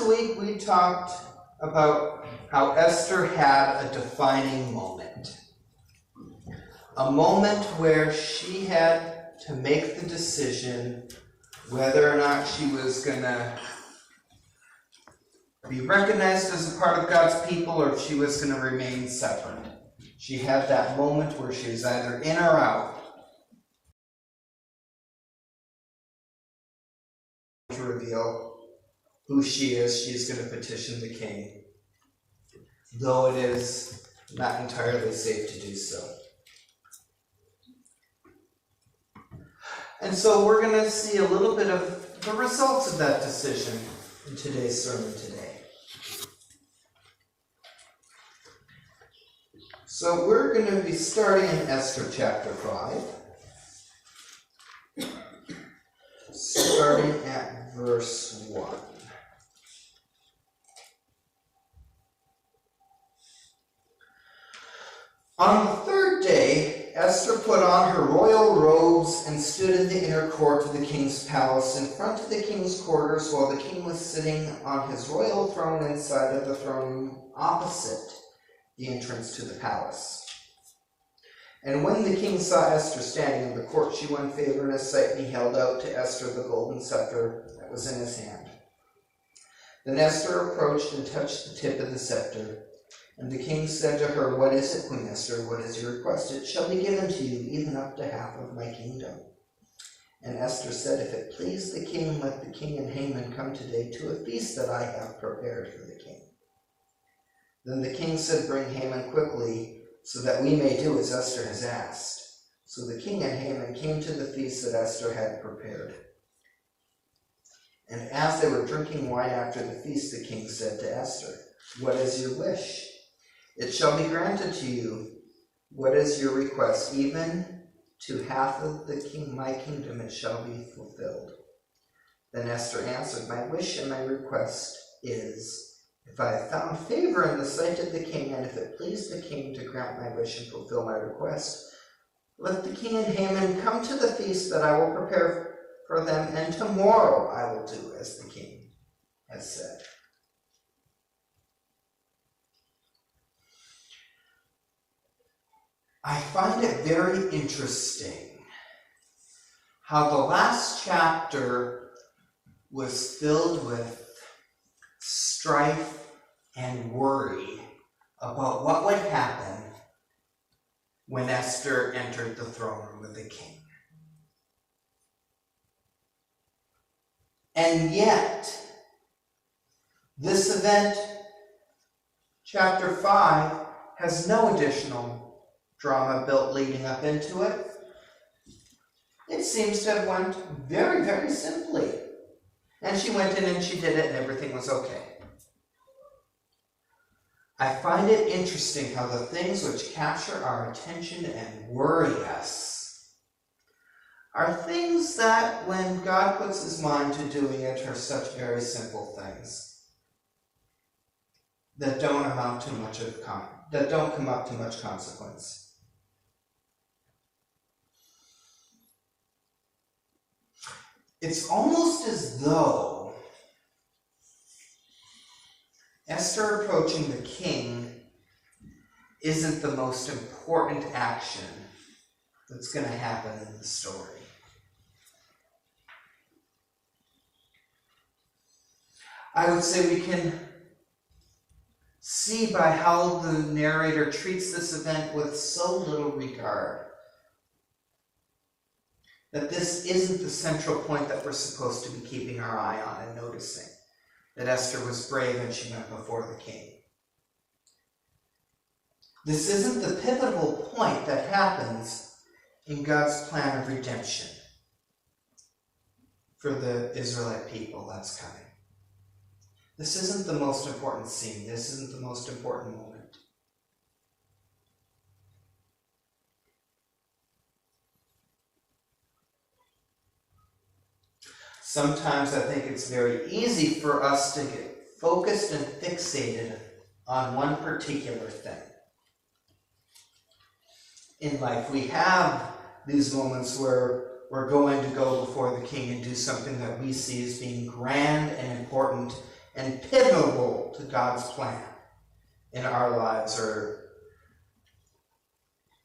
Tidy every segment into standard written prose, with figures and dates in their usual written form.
Last week we talked about how Esther had a defining moment. A moment where she had to make the decision whether or not she was going to be recognized as a part of God's people or if she was going to remain separate. She had that moment where she was either in or out. To reveal who she is, she's going to petition the king, though it is not entirely safe to do so. And so we're going to see a little bit of the results of that decision in today's sermon today. So we're going to be starting in Esther chapter 5, starting at verse 1. On the third day, Esther put on her royal robes and stood in the inner court of the king's palace in front of the king's quarters while the king was sitting on his royal throne inside of the throne room opposite the entrance to the palace. And when the king saw Esther standing in the court, she won favor in his sight, and he held out to Esther the golden scepter that was in his hand. Then Esther approached and touched the tip of the scepter. And the king said to her, "What is it, Queen Esther? What is your request? It shall be given to you, even up to half of my kingdom." And Esther said, "If it please the king, let the king and Haman come today to a feast that I have prepared for the king." Then the king said, "Bring Haman quickly, so that we may do as Esther has asked." So the king and Haman came to the feast that Esther had prepared. And as they were drinking wine after the feast, the king said to Esther, "What is your wish? It shall be granted to you. What is your request? Even to half of my kingdom it shall be fulfilled." Then Esther answered, "My wish and my request is, if I have found favor in the sight of the king, and if it please the king to grant my wish and fulfill my request, let the king and Haman come to the feast that I will prepare for them, and tomorrow I will do as the king has said." I find it very interesting how the last chapter was filled with strife and worry about what would happen when Esther entered the throne room of the king. And yet, this event, chapter 5, has no additional drama built leading up into it. It seems to have went very, very simply. And she went in and she did it and everything was okay. I find it interesting how the things which capture our attention and worry us are things that, when God puts his mind to doing it, are such very simple things that don't amount to much that don't come up to much consequence. It's almost as though Esther approaching the king isn't the most important action that's going to happen in the story. I would say we can see by how the narrator treats this event with so little regard that this isn't the central point that we're supposed to be keeping our eye on and noticing. That Esther was brave and she went before the king. This isn't the pivotal point that happens in God's plan of redemption for the Israelite people that's coming. This isn't the most important scene. This isn't the most important moment. Sometimes I think it's very easy for us to get focused and fixated on one particular thing. In life, we have these moments where we're going to go before the king and do something that we see as being grand and important and pivotal to God's plan in our lives or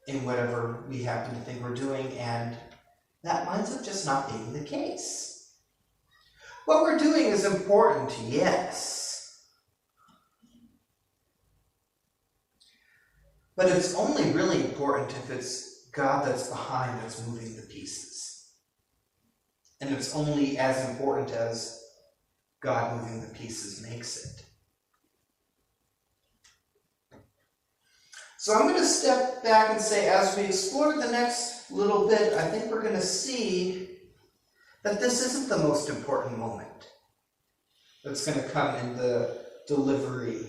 in whatever we happen to think we're doing, and that winds up just not being the case. What we're doing is important, yes, but it's only really important if it's God that's behind that's moving the pieces. And it's only as important as God moving the pieces makes it. So I'm going to step back and say, as we explore the next little bit, I think we're going to see that this isn't the most important moment that's going to come in the delivery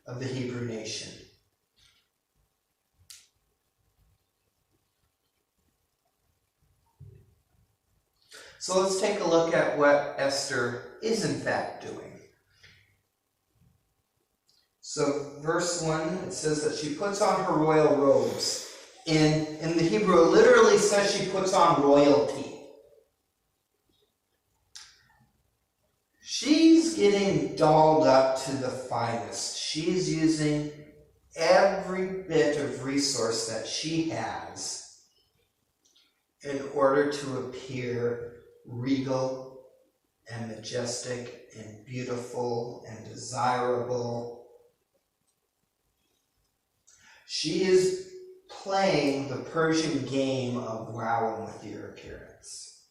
of the Hebrew nation. So let's take a look at what Esther is in fact doing. So verse 1, it says that she puts on her royal robes. In the Hebrew, it literally says she puts on royalty. She's getting dolled up to the finest. She's using every bit of resource that she has in order to appear regal and majestic and beautiful and desirable. She is playing the Persian game of wowing with your appearance.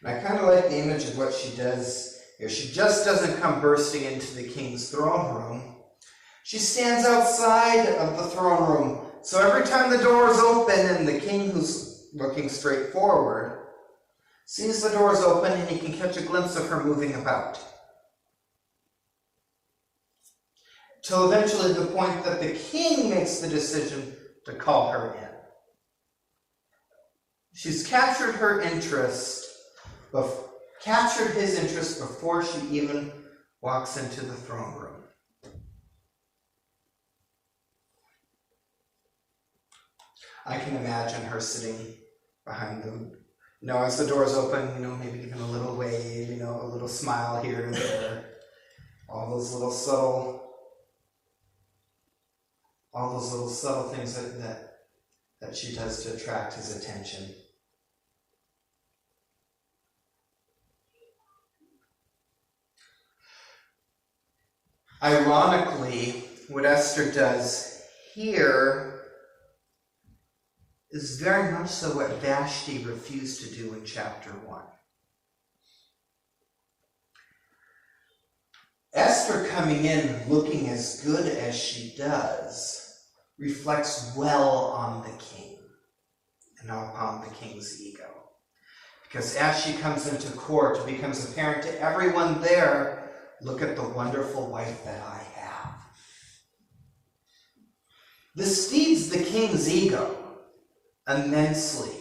And I kind of like the image of what she does here. She just doesn't come bursting into the king's throne room. She stands outside of the throne room. So every time the door is open and the king, who's looking straight forward, sees the doors open and he can catch a glimpse of her moving about. Till eventually the point that the king makes the decision to call her in. She's captured her interest, captured his interest before she even walks into the throne room. I can imagine her sitting behind them. As the doors open, maybe giving a little wave, a little smile here and there. All those little subtle things that she does to attract his attention. Ironically, what Esther does here is very much so what Vashti refused to do in chapter 1. Esther coming in looking as good as she does reflects well on the king and upon the king's ego. Because as she comes into court, it becomes apparent to everyone there, look at the wonderful wife that I have. This feeds the king's ego immensely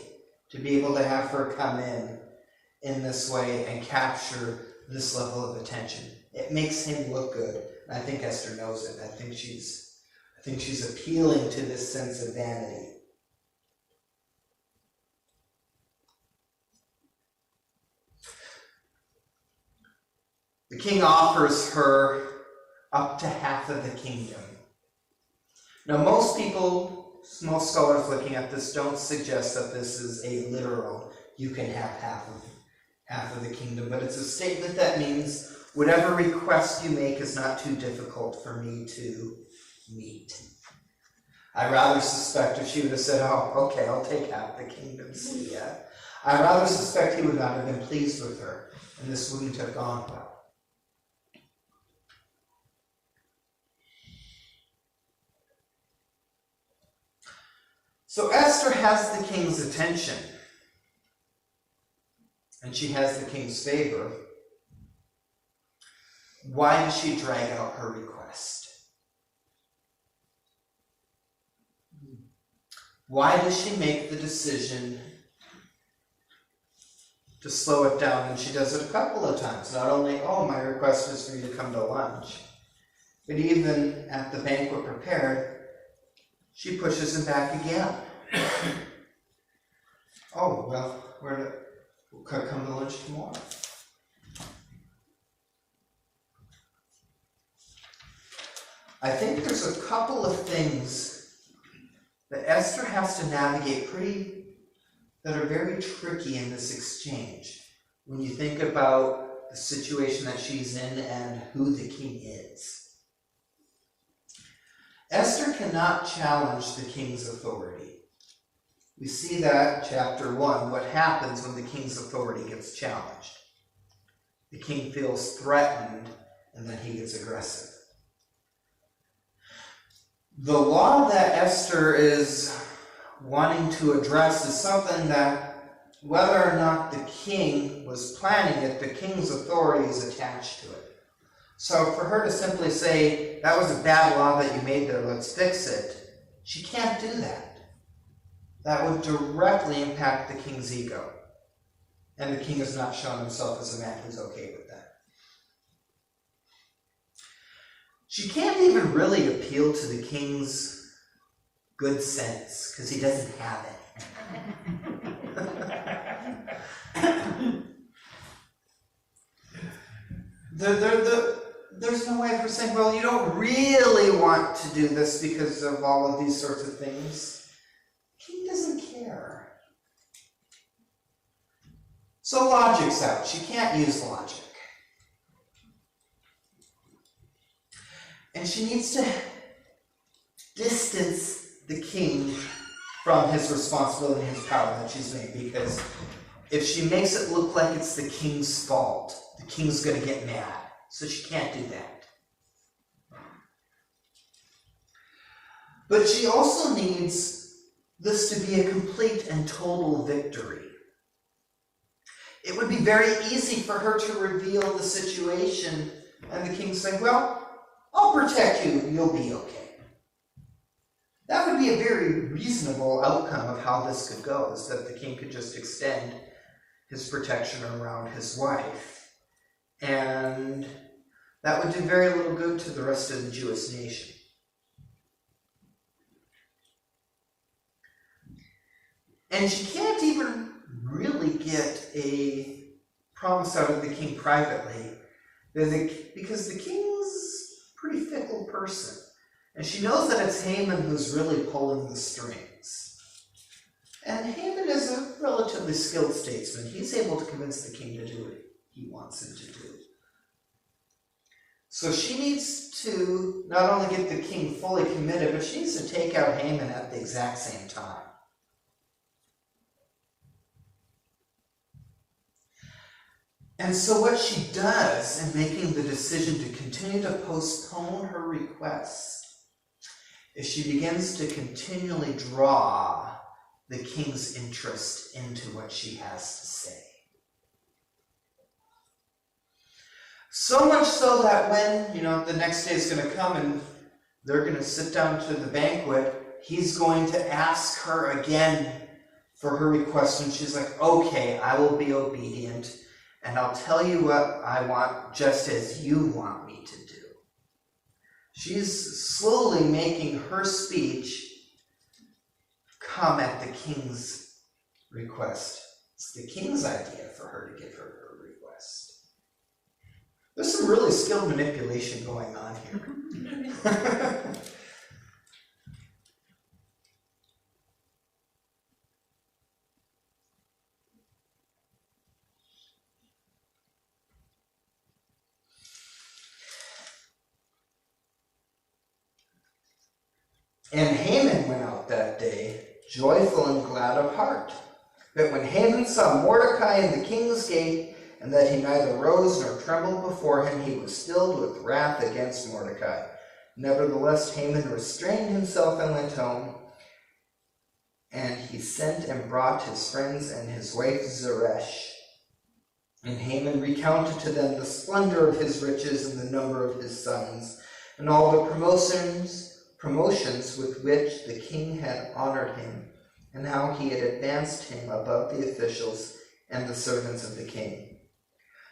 to be able to have her come in this way and capture this level of attention. It makes him look good. And I think Esther knows it. I think she's appealing to this sense of vanity. The king offers her up to half of the kingdom. Now, most scholars looking at this don't suggest that this is a literal, you can have half of the kingdom, but it's a statement that means whatever request you make is not too difficult for me to meet. I rather suspect if she would have said, oh, okay, I'll take half the kingdom, see ya. I rather suspect he would not have been pleased with her, and this wouldn't have gone well. So Esther has the king's attention, and she has the king's favor. Why does she drag out her request? Why does she make the decision to slow it down? And she does it a couple of times. Not only, my request is for you to come to lunch, but even at the banquet prepared, she pushes him back again. We'll come to lunch tomorrow. I think there's a couple of things that Esther has to navigate that are very tricky in this exchange. When you think about the situation that she's in and who the king is. Esther cannot challenge the king's authority. We see that chapter 1, what happens when the king's authority gets challenged. The king feels threatened and then he gets aggressive. The law that Esther is wanting to address is something that, whether or not the king was planning it, the king's authority is attached to it. So for her to simply say, that was a bad law that you made there, let's fix it, she can't do that. That would directly impact the king's ego. And the king has not shown himself as a man who's okay with that. She can't even really appeal to the king's good sense, because he doesn't have it. There's no way of her saying, well, you don't really want to do this because of all of these sorts of things. The king doesn't care. So logic's out. She can't use logic. And she needs to distance the king from his responsibility and his power that she's made, because if she makes it look like it's the king's fault, the king's going to get mad. So she can't do that. But she also needs this to be a complete and total victory. It would be very easy for her to reveal the situation and the king say, well, I'll protect you, you'll be okay. That would be a very reasonable outcome of how this could go, is that the king could just extend his protection around his wife. And that would do very little good to the rest of the Jewish nation. And she can't even really get a promise out of the king privately, because the king's a pretty fickle person. And she knows that it's Haman who's really pulling the strings. And Haman is a relatively skilled statesman. He's able to convince the king to do what he wants him to do. So she needs to not only get the king fully committed, but she needs to take out Haman at the exact same time. And so what she does in making the decision to continue to postpone her requests is she begins to continually draw the king's interest into what she has to say. So much so that when, the next day is going to come and they're going to sit down to the banquet, he's going to ask her again for her request, and she's like, okay, I will be obedient, and I'll tell you what I want just as you want me to do. She's slowly making her speech come at the king's request. It's the king's idea for her to give her request. There's some really skilled manipulation going on here. And Haman went out that day, joyful and glad of heart. But when Haman saw Mordecai in the king's gate, and that he neither rose nor trembled before him, he was filled with wrath against Mordecai. Nevertheless, Haman restrained himself and went home. And he sent and brought his friends and his wife Zeresh. And Haman recounted to them the splendor of his riches and the number of his sons, and all the promotions with which the king had honored him, and how he had advanced him above the officials and the servants of the king.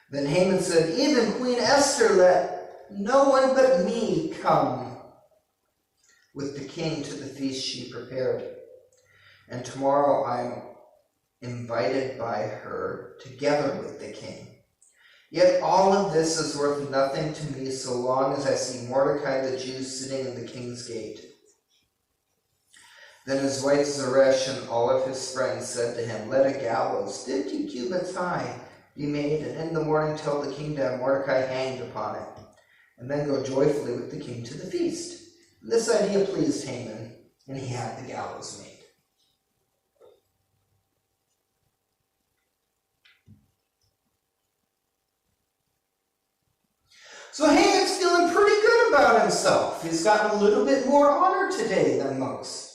Then Haman said, even Queen Esther let no one but me come with the king to the feast she prepared. And tomorrow I am invited by her together with the king. Yet all of this is worth nothing to me so long as I see Mordecai the Jew sitting in the king's gate." Then his wife Zeresh and all of his friends said to him, "Let a gallows 50 cubits high be made, and in the morning tell the king to have Mordecai hanged upon it, and then go joyfully with the king to the feast." This idea pleased Haman, and he had the gallows made. So Haman's feeling pretty good about himself. He's gotten a little bit more honor today than most.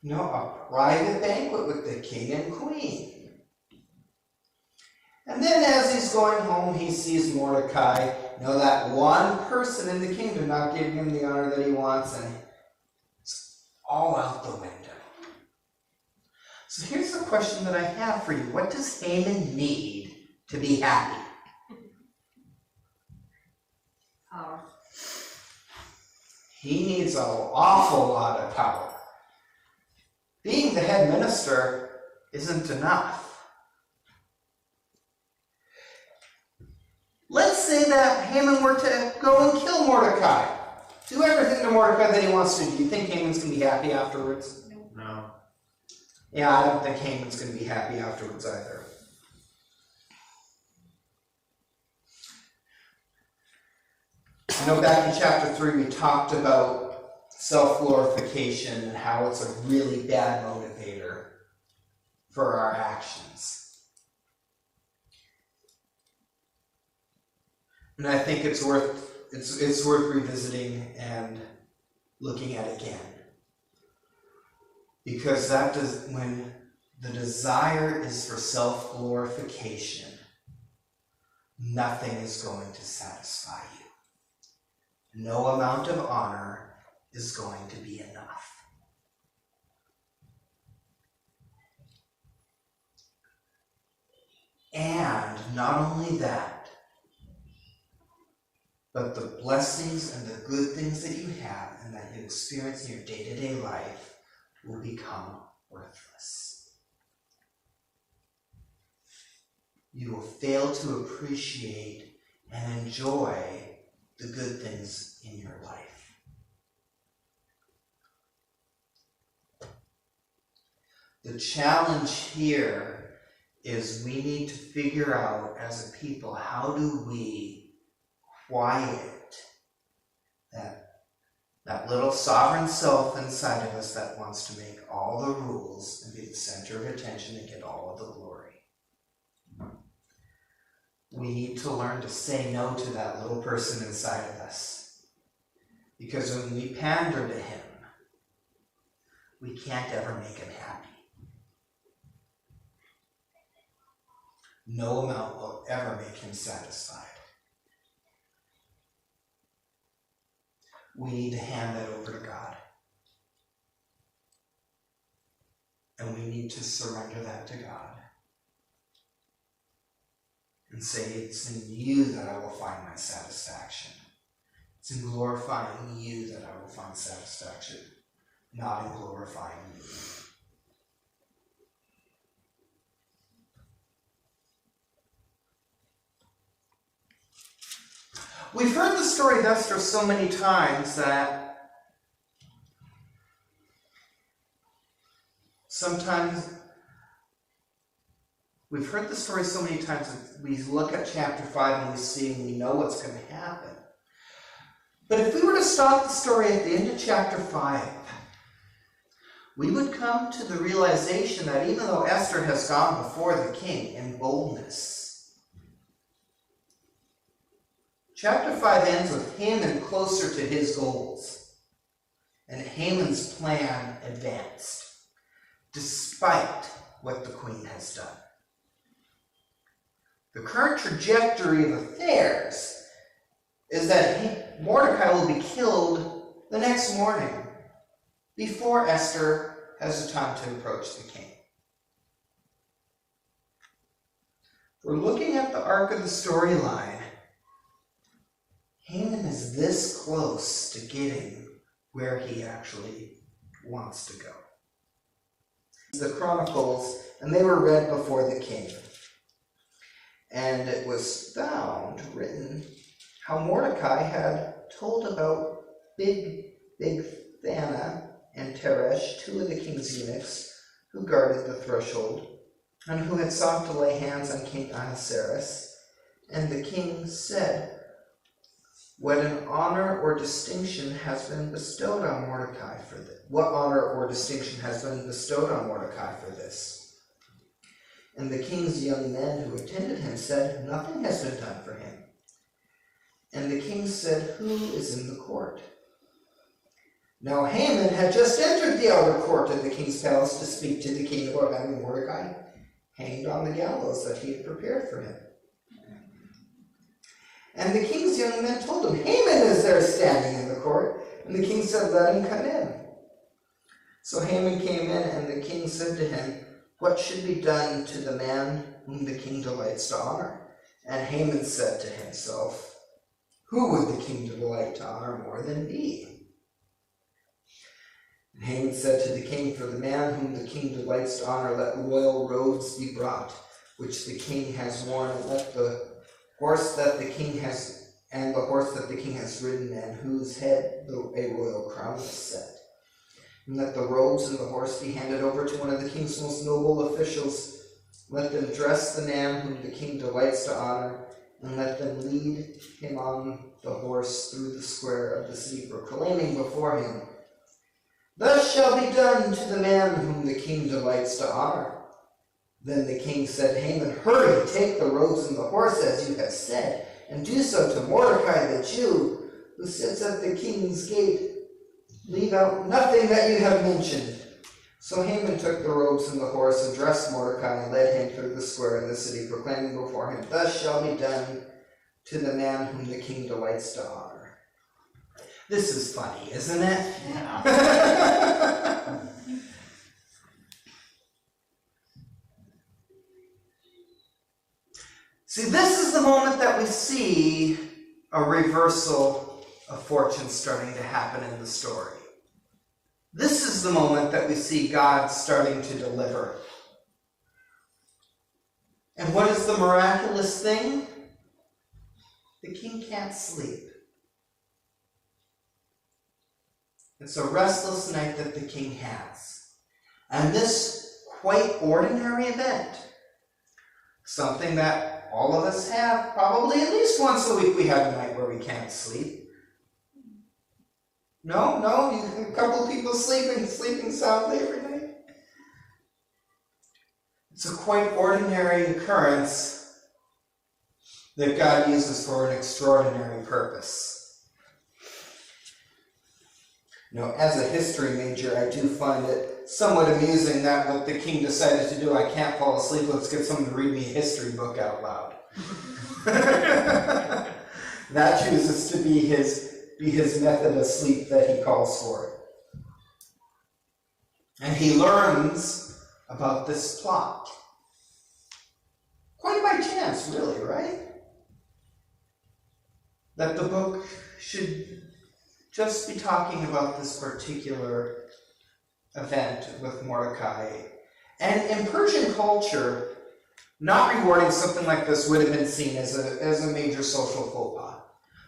A private banquet with the king and queen. And then as he's going home, he sees Mordecai, that one person in the kingdom not giving him the honor that he wants, and it's all out the window. So here's the question that I have for you. What does Haman need to be happy? Power. He needs an awful lot of power. Being the head minister isn't enough. Let's say that Haman were to go and kill Mordecai. Do everything to Mordecai that he wants to. Do you think Haman's going to be happy afterwards? No. Yeah, I don't think Haman's going to be happy afterwards either. Back in chapter 3, we talked about self-glorification and how it's a really bad motivator for our actions. And I think it's worth revisiting and looking at again. Because when the desire is for self-glorification, nothing is going to satisfy you. No amount of honor is going to be enough. And not only that, but the blessings and the good things that you have and that you experience in your day-to-day life will become worthless. You will fail to appreciate and enjoy the good things in your life. The challenge here is we need to figure out as a people, how do we quiet that little sovereign self inside of us that wants to make all the rules and be the center of attention and get all of the glory. We need to learn to say no to that little person inside of us. Because when we pander to him, we can't ever make him happy. No amount will ever make him satisfied. We need to hand that over to God. And we need to surrender that to God. And say, it's in you that I will find my satisfaction. It's in glorifying you that I will find satisfaction, not in glorifying me. We've heard the story of Esther so many times that sometimes we've heard the story so many times that we look at chapter 5 and we see and we know what's going to happen. But if we were to stop the story at the end of chapter 5, we would come to the realization that even though Esther has gone before the king in boldness, chapter 5 ends with Haman closer to his goals, and Haman's plan advanced, despite what the queen has done. The current trajectory of affairs is that Mordecai will be killed the next morning before Esther has the time to approach the king. We're looking at the arc of the storyline. Haman is this close to getting where he actually wants to go. The Chronicles, and they were read before the king. And it was found, written, how Mordecai had told about Bigthana and Teresh, two of the king's eunuchs, who guarded the threshold, and who had sought to lay hands on King Ahasuerus. And the king said, what honor or distinction has been bestowed on Mordecai for this? What honor or distinction has been bestowed on Mordecai for this? And the king's young men who attended him said, nothing has been done for him. And the king said, who is in the court? Now Haman had just entered the outer court of the king's palace to speak to the king about having Mordecai hanged on the gallows that he had prepared for him. And the king's young men told him, Haman is there standing in the court. And the king said, let him come in. So Haman came in, and the king said to him, what should be done to the man whom the king delights to honor? And Haman said to himself, who would the king delight to honor more than me? And Haman said to the king, for the man whom the king delights to honor, let royal robes be brought, which the king has worn, and let the horse that the king has, and the horse that the king has ridden, and whose head a royal crown is set. And let the robes and the horse be handed over to one of the king's most noble officials. Let them dress the man whom the king delights to honor, and let them lead him on the horse through the square of the city, proclaiming before him, thus shall be done to the man whom the king delights to honor. Then the king said to Haman, hurry, take the robes and the horse as you have said, and do so to Mordecai the Jew, who sits at the king's gate. Leave out nothing that you have mentioned. So Haman took the robes and the horse and dressed Mordecai and led him through the square of the city, proclaiming before him, thus shall be done to the man whom the king delights to honor. This is funny, isn't it? Yeah. See, this is the moment that we see a reversal of fortune starting to happen in the story. This is the moment that we see God starting to deliver. And what is the miraculous thing? The king can't sleep. It's a restless night that the king has. And this quite ordinary event, something that all of us have probably at least once a week, we have a night where we can't sleep. No, a couple of people sleeping soundly every night. It's a quite ordinary occurrence that God uses for an extraordinary purpose. Now, as a history major, I do find it somewhat amusing that what the king decided to do, I can't fall asleep, let's get someone to read me a history book out loud. That chooses to be his method of sleep that he calls for. And he learns about this plot. Quite by chance, really, right? That the book should just be talking about this particular event with Mordecai. And in Persian culture, not rewarding something like this would have been seen as a major social faux pas.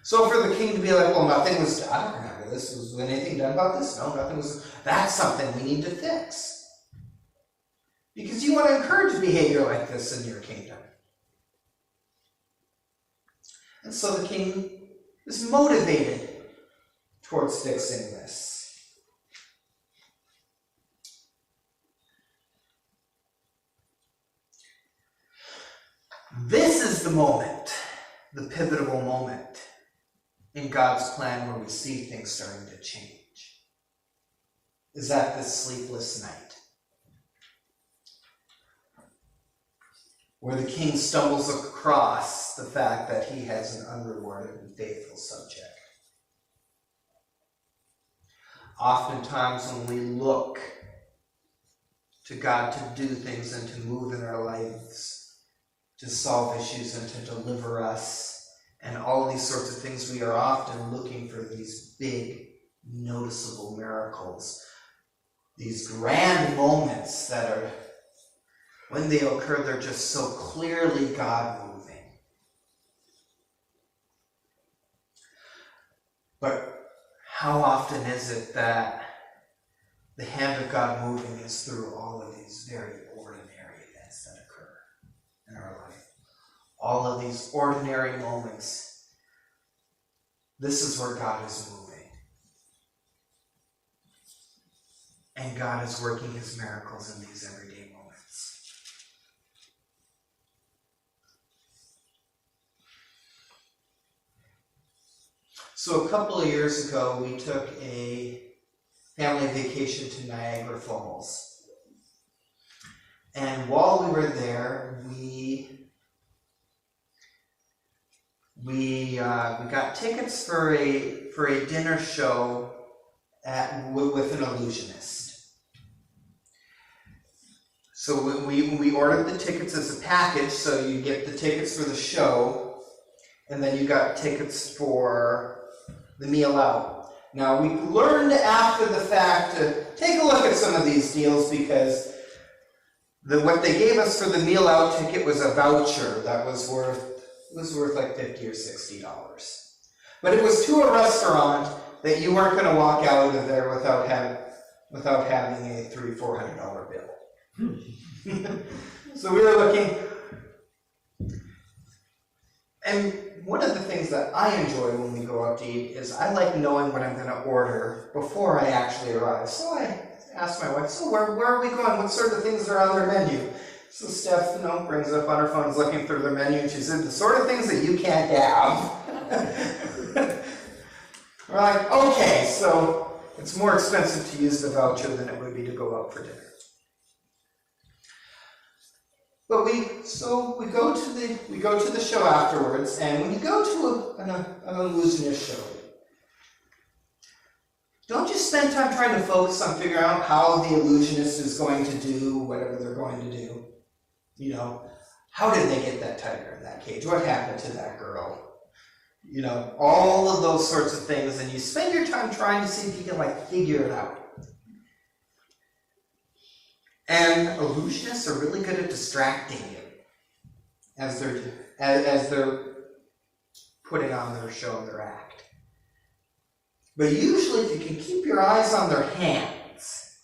So for the king to be like, well, nothing was done, I don't remember this, was anything done about this? No, nothing was, that's something we need to fix. Because you want to encourage behavior like this in your kingdom. And so the king is motivated towards fixing this. This is the moment, the pivotal moment in God's plan where we see things starting to change. Is at this sleepless night, where the king stumbles across the fact that he has an unrewarded and faithful subject. Oftentimes when we look to God to do things and to move in our lives, to solve issues and to deliver us, and all these sorts of things, we are often looking for these big, noticeable miracles, these grand moments that are, when they occur, they're just so clearly God moving. how often is it that the hand of God moving is through all of these very ordinary events that occur in our life? All of these ordinary moments. This is where God is moving. And God is working his miracles in these everyday moments. So a couple of years ago, we took a family vacation to Niagara Falls. And while we were there, we got tickets for a dinner show with an illusionist. So we ordered the tickets as a package, so you get the tickets for the show, and then you got tickets for the meal out. Now, we learned after the fact to take a look at some of these deals, because what they gave us for the meal out ticket was a voucher that was worth like $50 or $60. But it was to a restaurant that you weren't going to walk out of there without having a $300-400 bill. So we were looking, and one of the things that I enjoy when we go out to eat is I like knowing what I'm going to order before I actually arrive. So I asked my wife, so where are we going? What sort of things are on their menu? So Steph, brings it up on her phone, is looking through their menu, and she said, the sort of things that you can't have. We're like, okay, so it's more expensive to use the voucher than it would be to go out for dinner. But we go to the show afterwards, and when you go to an illusionist show, don't just spend time trying to focus on figuring out how the illusionist is going to do whatever they're going to do. How did they get that tiger in that cage? What happened to that girl? All of those sorts of things, and you spend your time trying to see if you can figure it out. And illusionists are really good at distracting you as they're putting on their show, their act. But usually, if you can keep your eyes on their hands,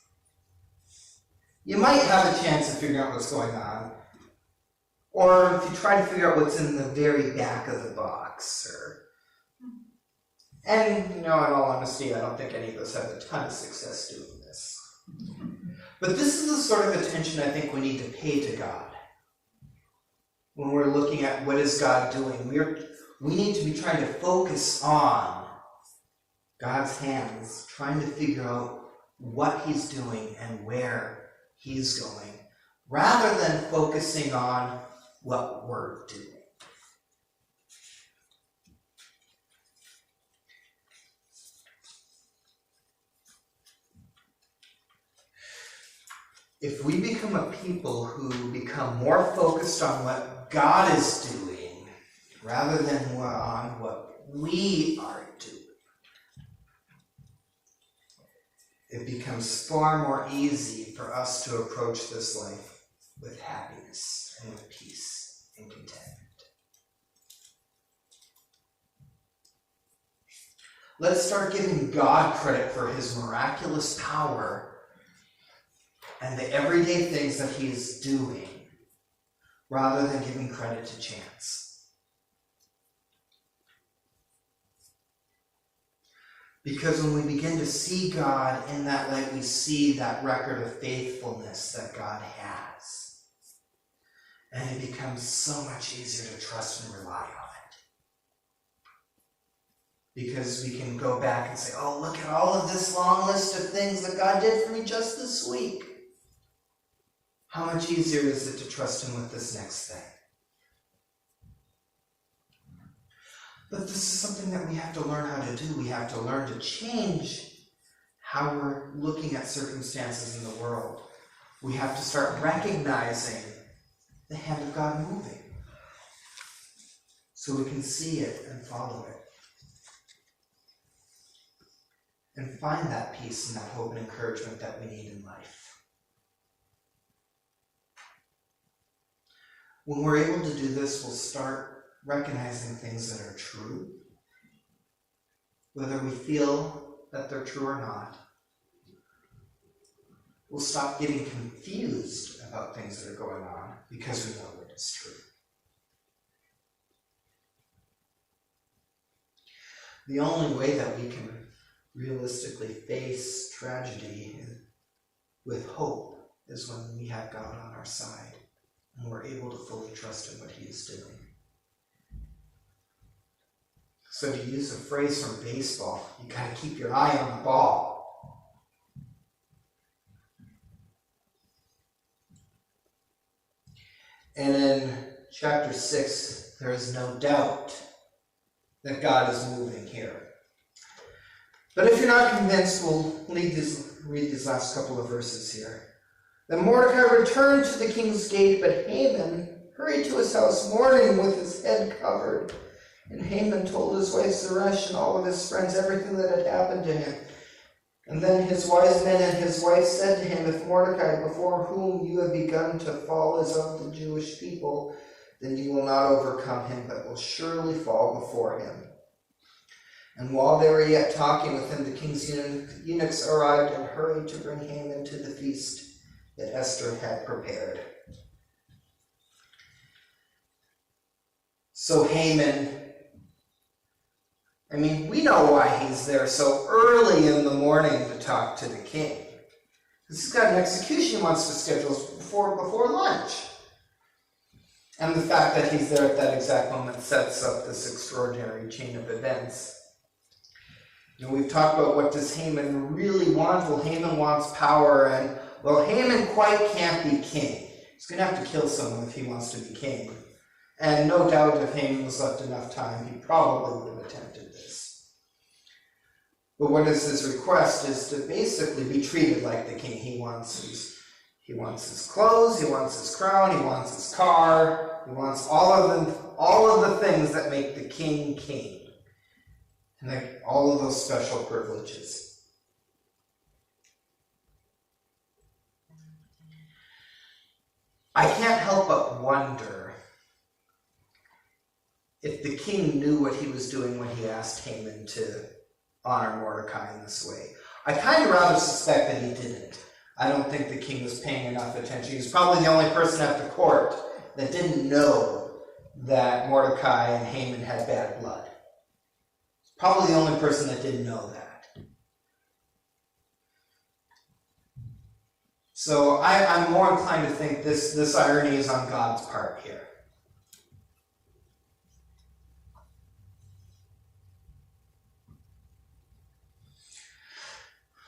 you might have a chance of figuring out what's going on. Or if you try to figure out what's in the very back of the box. And in all honesty, I don't think any of us have a ton of success doing this. But this is the sort of attention I think we need to pay to God. When we're looking at what is God doing, we need to be trying to focus on God's hands, trying to figure out what he's doing and where he's going, rather than focusing on what we're doing. If we become a people who become more focused on what God is doing rather than on what we are doing, it becomes far more easy for us to approach this life with happiness and with peace and contentment. Let's start giving God credit for his miraculous power and the everyday things that he's doing, rather than giving credit to chance. Because when we begin to see God in that light, we see that record of faithfulness that God has. And it becomes so much easier to trust and rely on it. Because we can go back and say, oh, look at all of this long list of things that God did for me just this week. How much easier is it to trust him with this next thing? But this is something that we have to learn how to do. We have to learn to change how we're looking at circumstances in the world. We have to start recognizing the hand of God moving, so we can see it and follow it. And find that peace and that hope and encouragement that we need in life. When we're able to do this, we'll start recognizing things that are true. Whether we feel that they're true or not. We'll stop getting confused about things that are going on because we know it is true. The only way that we can realistically face tragedy with hope is when we have God on our side and we're able to fully trust in what He is doing. So to use a phrase from baseball, you got to keep your eye on the ball. And in chapter 6, there is no doubt that God is moving here. But if you're not convinced, we'll read these last couple of verses here. Then Mordecai returned to the king's gate, but Haman hurried to his house mourning with his head covered. And Haman told his wife Zeresh and all of his friends everything that had happened to him. And then his wise men and his wife said to him, if Mordecai, before whom you have begun to fall, is of the Jewish people, then you will not overcome him, but will surely fall before him. And while they were yet talking with him, the king's eunuchs arrived and hurried to bring Haman to the feast that Esther had prepared. So Haman, we know why he's there so early in the morning to talk to the king. He's got an execution he wants to schedule before lunch. And the fact that he's there at that exact moment sets up this extraordinary chain of events. We've talked about what does Haman really want. Well, Haman wants power, and Haman quite can't be king. He's going to have to kill someone if he wants to be king. And no doubt if Haman was left enough time, he probably would have attempted this. But what is his request is to basically be treated like the king. He wants his clothes, he wants his crown, he wants his car, he wants all of the things that make the king king. And all of those special privileges. I can't help but wonder if the king knew what he was doing when he asked Haman to honor Mordecai in this way. I kind of rather suspect that he didn't. I don't think the king was paying enough attention. He was probably the only person at the court that didn't know that Mordecai and Haman had bad blood. Probably the only person that didn't know that. So I'm more inclined to think this irony is on God's part here.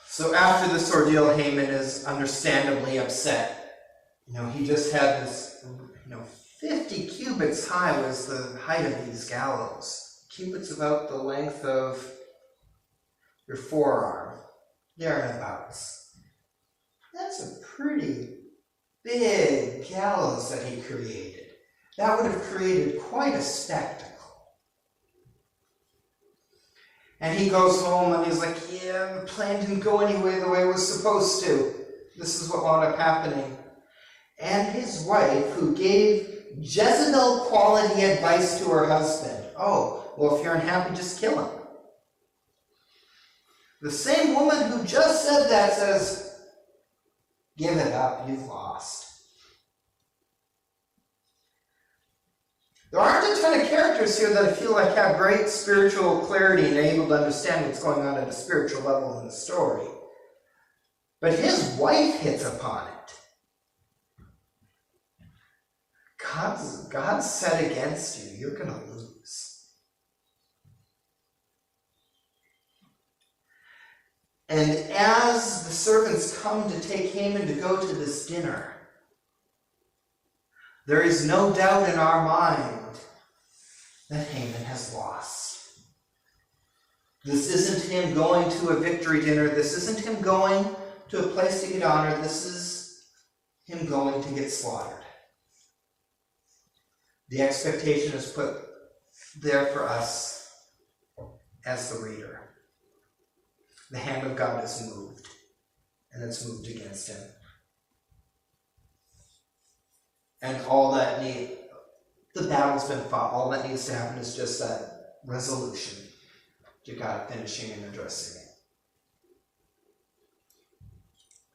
So after this ordeal, Haman is understandably upset. He just had this, 50 cubits high was the height of these gallows. Cubits about the length of your forearm, thereabouts. That's a pretty big gallows that he created. That would have created quite a spectacle. And he goes home and he's like, the plan didn't go anyway the way it was supposed to. This is what wound up happening. And his wife, who gave Jezebel quality advice to her husband, if you're unhappy, just kill him. The same woman who just said that says, give it up, you've lost. There aren't a ton of characters here that I feel like have great spiritual clarity and are able to understand what's going on at a spiritual level in the story. But his wife hits upon it. God's set against you. You're going to lose. And as the servants come to take Haman to go to this dinner, there is no doubt in our mind that Haman has lost. This isn't him going to a victory dinner. This isn't him going to a place to get honored. This is him going to get slaughtered. The expectation is put there for us as the reader. The hand of God is moved, and it's moved against him. And the battle's been fought. All that needs to happen is just that resolution to God finishing and addressing it.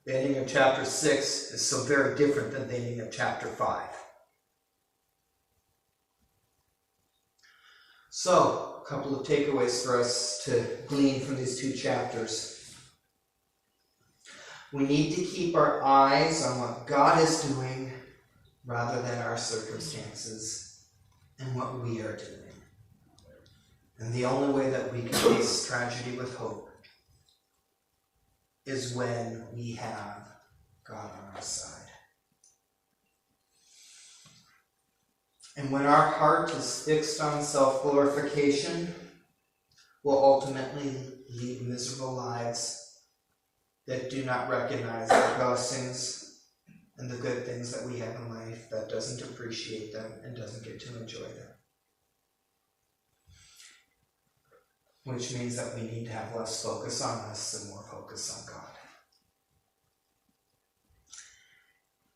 The ending of chapter 6 is so very different than the ending of chapter 5. So, a couple of takeaways for us to glean from these two chapters. We need to keep our eyes on what God is doing rather than our circumstances and what we are doing. And the only way that we can face tragedy with hope is when we have God on our side. And when our heart is fixed on self-glorification, we'll ultimately lead miserable lives that do not recognize the blessings and the good things that we have in life, that doesn't appreciate them and doesn't get to enjoy them. Which means that we need to have less focus on us and more focus on God.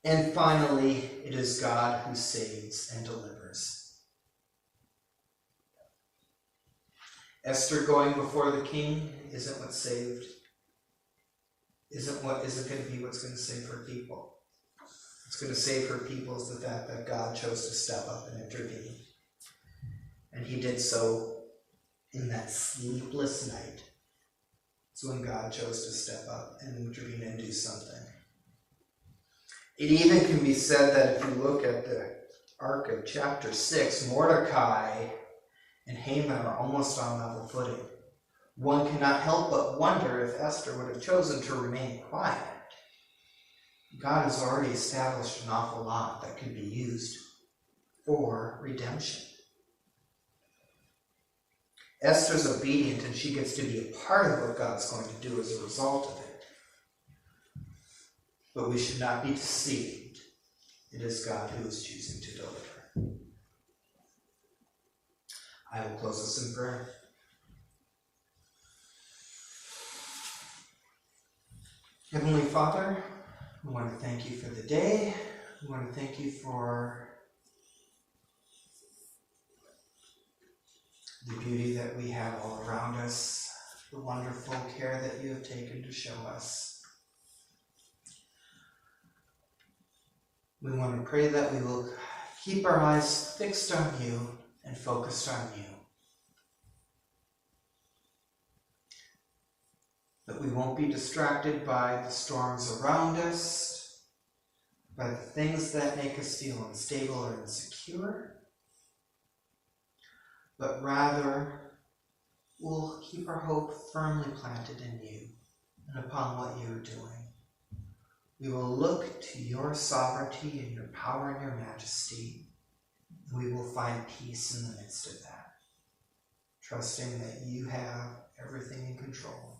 And finally, it is God who saves and delivers. Esther going before the king isn't what saved, isn't going to be what's going to save her people. What's going to save her people is the fact that God chose to step up and intervene. And he did so in that sleepless night. It's when God chose to step up and intervene and do something. It even can be said that if you look at the arc of chapter 6, Mordecai and Haman are almost on level footing. One cannot help but wonder if Esther would have chosen to remain quiet. God has already established an awful lot that can be used for redemption. Esther's obedient, and she gets to be a part of what God's going to do as a result of it. But we should not be deceived. It is God who is choosing to deliver. I will close this in prayer. Heavenly Father, we want to thank you for the day. We want to thank you for the beauty that we have all around us, the wonderful care that you have taken to show us. We want to pray that we will keep our eyes fixed on you and focused on you. That we won't be distracted by the storms around us, by the things that make us feel unstable or insecure, but rather we'll keep our hope firmly planted in you and upon what you are doing. We will look to your sovereignty and your power and your majesty, and we will find peace in the midst of that, trusting that you have everything in control.